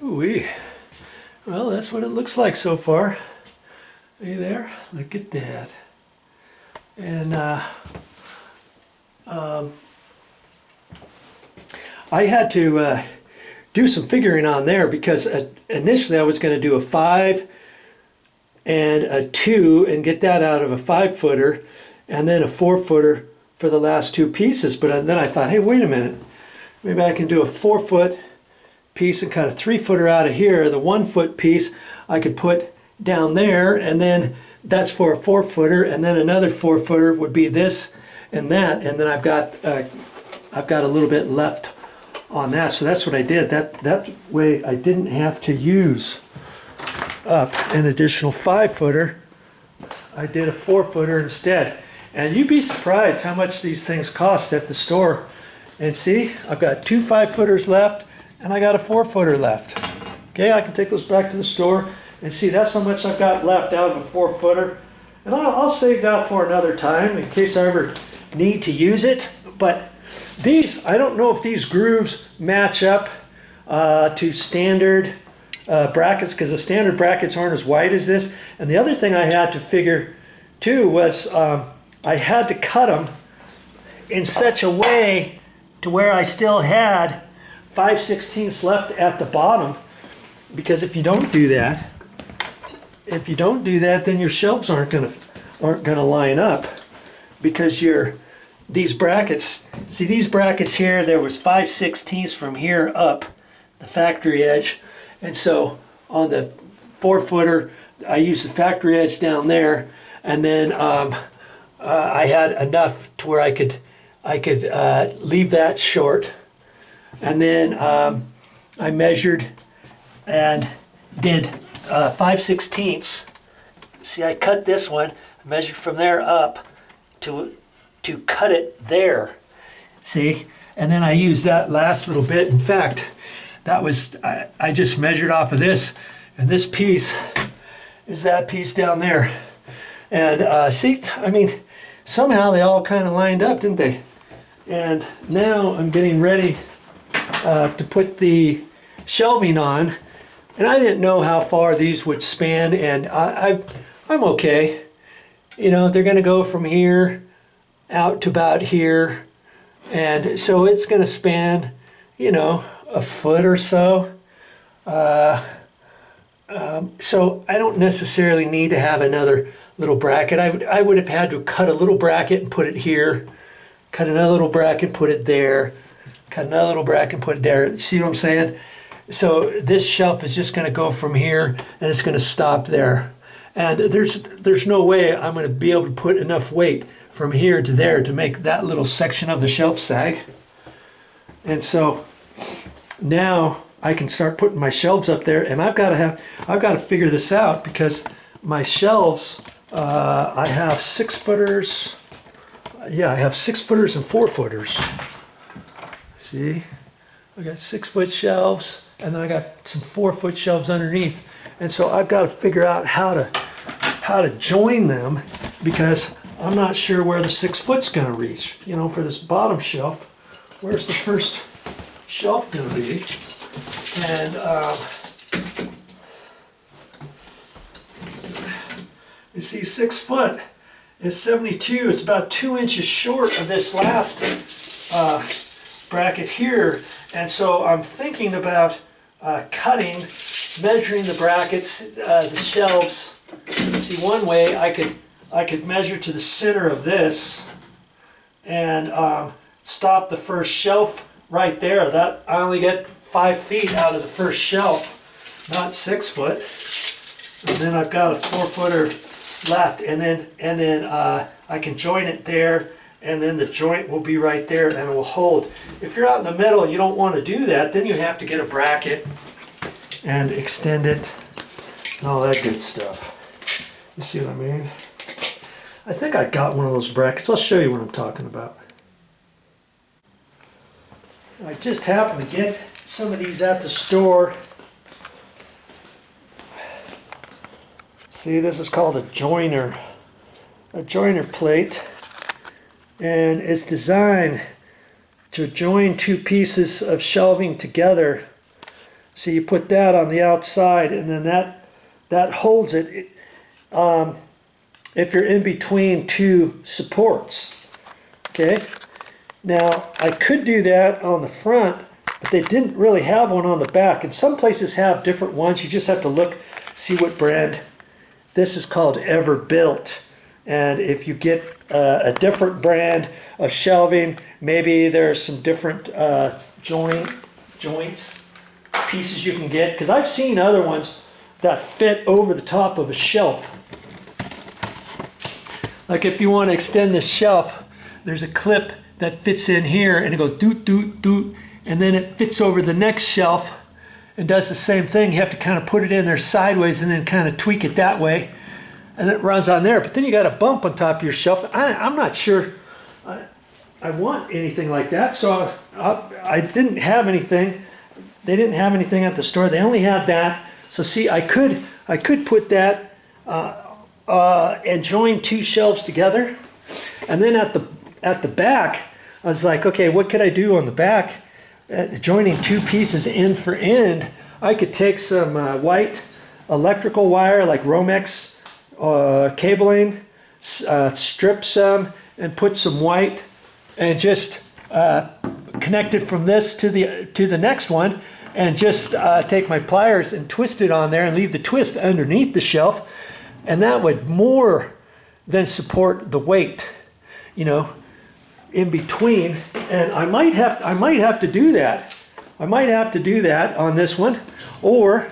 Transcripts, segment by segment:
Ooh-wee. Well, that's what it looks like so far. Are you there? Look at that. And I had to do some figuring on there because initially I was going to do a 5 and a 2 and get that out of a 5-footer, and then a 4-footer for the last 2 pieces. But then I thought, hey, wait a minute. Maybe I can do a 4-foot piece and cut a 3-footer out of here. The 1-foot piece I could put down there, and then that's for a 4-footer, and then another 4-footer would be this and that, and then I've got a little bit left on that. So that's what I did. That way I didn't have to use up an additional 5-footer. I did a 4-footer instead. And you'd be surprised how much these things cost at the store. And see, I've got 2 5-footers left, and I got a 4-footer left. Okay, I can take those back to the store and see that's how much I've got left out of a 4-footer. And I'll save that for another time in case I ever need to use it. But these, I don't know if these grooves match up to standard brackets, because the standard brackets aren't as wide as this. And the other thing I had to figure too was I had to cut them in such a way to where I still had 5/16 left at the bottom, because if you don't do that, then your shelves aren't gonna line up, because these brackets, see these brackets here, there was 5/16 from here up the factory edge, and so on the 4-footer I used the factory edge down there, and then I had enough to where I could leave that short, and then I measured and did 5/16. See, I cut this one, measured from there up to cut it there. See, and then I used that last little bit. In fact, that was I just measured off of this, and this piece is that piece down there. And see, I mean, somehow they all kind of lined up, didn't they? And now I'm getting ready to put the shelving on, and I didn't know how far these would span, and I'm okay. You know, they're going to go from here out to about here, and so it's going to span, you know, a foot or so. So I don't necessarily need to have another little bracket. I would have had to cut a little bracket and put it here, cut another little bracket, put it there, cut another little bracket and put it there. See what I'm saying? So this shelf is just going to go from here, and it's going to stop there. And there's no way I'm going to be able to put enough weight from here to there to make that little section of the shelf sag. And so now I can start putting my shelves up there, and I've got to figure this out, because my shelves, I have 6-footers. Yeah, I have 6-footers and 4-footers. See, I got 6-foot shelves, and then I got some 4-foot shelves underneath. And so I've got to figure out how to join them, because I'm not sure where the 6-foot's going to reach. You know, for this bottom shelf, where's the first shelf going to be? And you see, 6 foot is 72. It's about 2 inches short of this last bracket here. And so I'm thinking about cutting, measuring the brackets, the shelves. See, one way I could measure to the center of this and stop the first shelf right there. That I only get 5 feet out of the first shelf, not 6 foot. And then I've got a 4-footer left, and then I can join it there, and then the joint will be right there and it will hold. If you're out in the middle and you don't want to do that, then you have to get a bracket and extend it and all that good stuff. You see what I mean? I think I got one of those brackets. I'll show you what I'm talking about. I just happened to get some of these at the store. See, this is called a joiner plate, and it's designed to join 2 pieces of shelving together So you put that on the outside, and then that holds it if you're in between two supports. Okay. Now I could do that on the front, but they didn't really have one on the back. And some places have different ones. You just have to look, see what brand. This is called Everbuilt. And if you get a different brand of shelving, maybe there's some different joints, pieces you can get. Because I've seen other ones that fit over the top of a shelf. Like if you want to extend this shelf, there's a clip that fits in here and it goes doot, doot, doot. And then it fits over the next shelf and does the same thing. You have to kind of put it in there sideways and then kind of tweak it that way. And it runs on there. But then you got a bump on top of your shelf. I'm not sure I want anything like that. So I didn't have anything. They didn't have anything at the store. They only had that. So see, I could put that and join two shelves together. And then at the back, I was like, okay, what could I do on the back? Joining two pieces end for end, I could take some white electrical wire like Romex cabling, strip some, and put some white, and just connect it from this to the next one, and just take my pliers and twist it on there and leave the twist underneath the shelf, and that would more than support the weight, you know, in between. And I might have to do that. I might have to do that on this one, or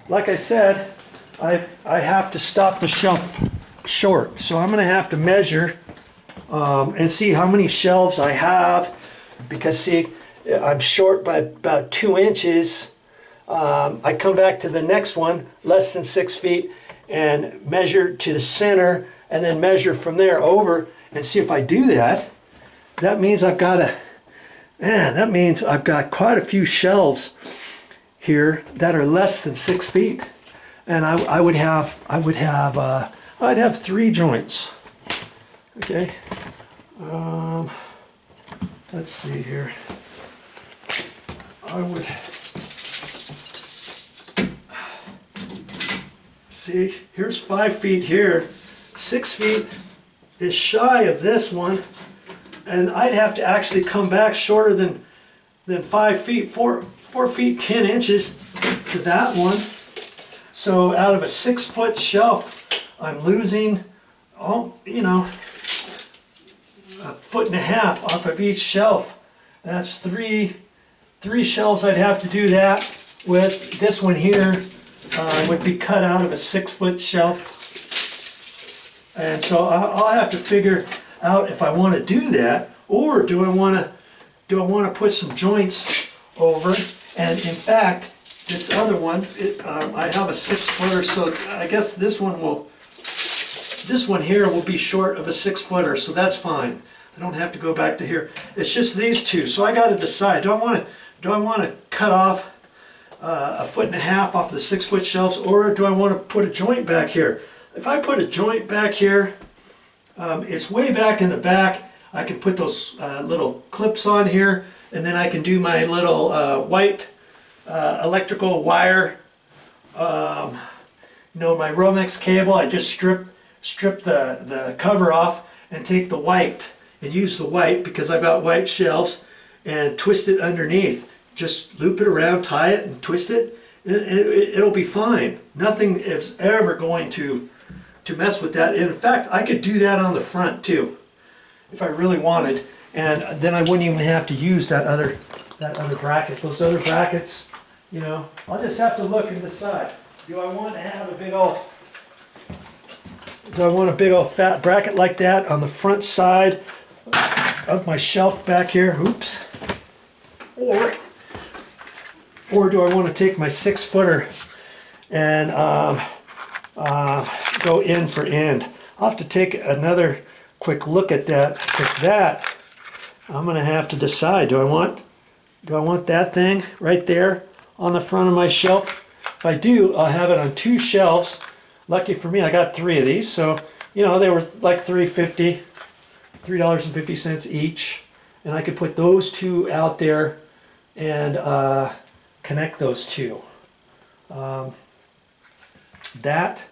like I said, I have to stop the shelf short. So I'm going to have to measure and see how many shelves I have, because see, I'm short by about 2 inches. I come back to the next one, less than 6 feet, and measure to the center, and then measure from there over, and see if I do that. That means I've got quite a few shelves here that are less than 6 feet, and I'd have 3 joints. Okay. Let's see here. I would see. Here's 5 feet here. 6 feet is shy of this one. And I'd have to actually come back shorter than 5 feet, 4 feet 10 inches to that one. So out of a 6 foot shelf, I'm losing, you know, 1.5 feet off of each shelf. That's three shelves I'd have to do that with. This one here would be cut out of a 6 foot shelf. And so I'll have to figure out if I want to do that, or do I want to put some joints over. And in fact, this other one, I have a 6 footer, so I guess this one here will be short of a 6 footer, so that's fine. I don't have to go back to here. It's just these two, so I got to decide. Do I want to cut off 1.5 feet off the 6 foot shelves, or do I want to put a joint back here? If I put a joint back here, it's way back in the back. I can put those little clips on here, and then I can do my little white electrical wire. You know, my Romex cable. I just strip the cover off and take the white and use the white, because I've got white shelves, and twist it underneath. Just loop it around, tie it, and twist it. It'll be fine. Nothing is ever going to mess with that. And in fact, I could do that on the front too, if I really wanted, and then I wouldn't even have to use that other bracket. Those other brackets, you know, I'll just have to look and decide. Do I want to have a big old fat bracket like that on the front side of my shelf back here? Oops. Or do I want to take my 6 footer and go end for end? I'll have to take another quick look at that. With that, I'm going to have to decide. Do I want that thing right there on the front of my shelf? If I do, I'll have it on 2 shelves. Lucky for me, I got 3 of these, so you know, they were like $3.50 each, and I could put those 2 out there and connect those two. That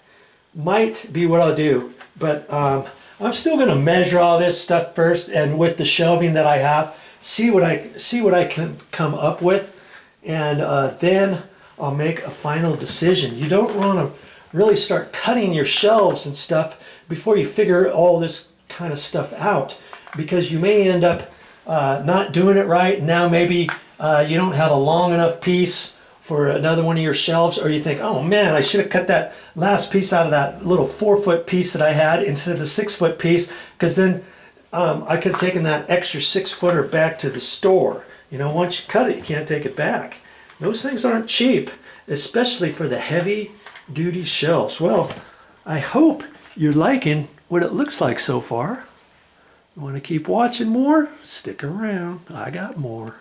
might be what I'll do, but I'm still going to measure all this stuff first, and with the shelving that I have, see what I can come up with, and then I'll make a final decision. You don't want to really start cutting your shelves and stuff before you figure all this kind of stuff out, because you may end up not doing it right. Now maybe you don't have a long enough piece for another one of your shelves, or you think, oh man, I should have cut that last piece out of that little 4-foot piece that I had instead of the 6-foot piece, because then I could have taken that extra 6-footer back to the store. You know, once you cut it, you can't take it back. Those things aren't cheap, especially for the heavy duty shelves. Well, I hope you're liking what it looks like so far. You want to keep watching more? Stick around. I got more.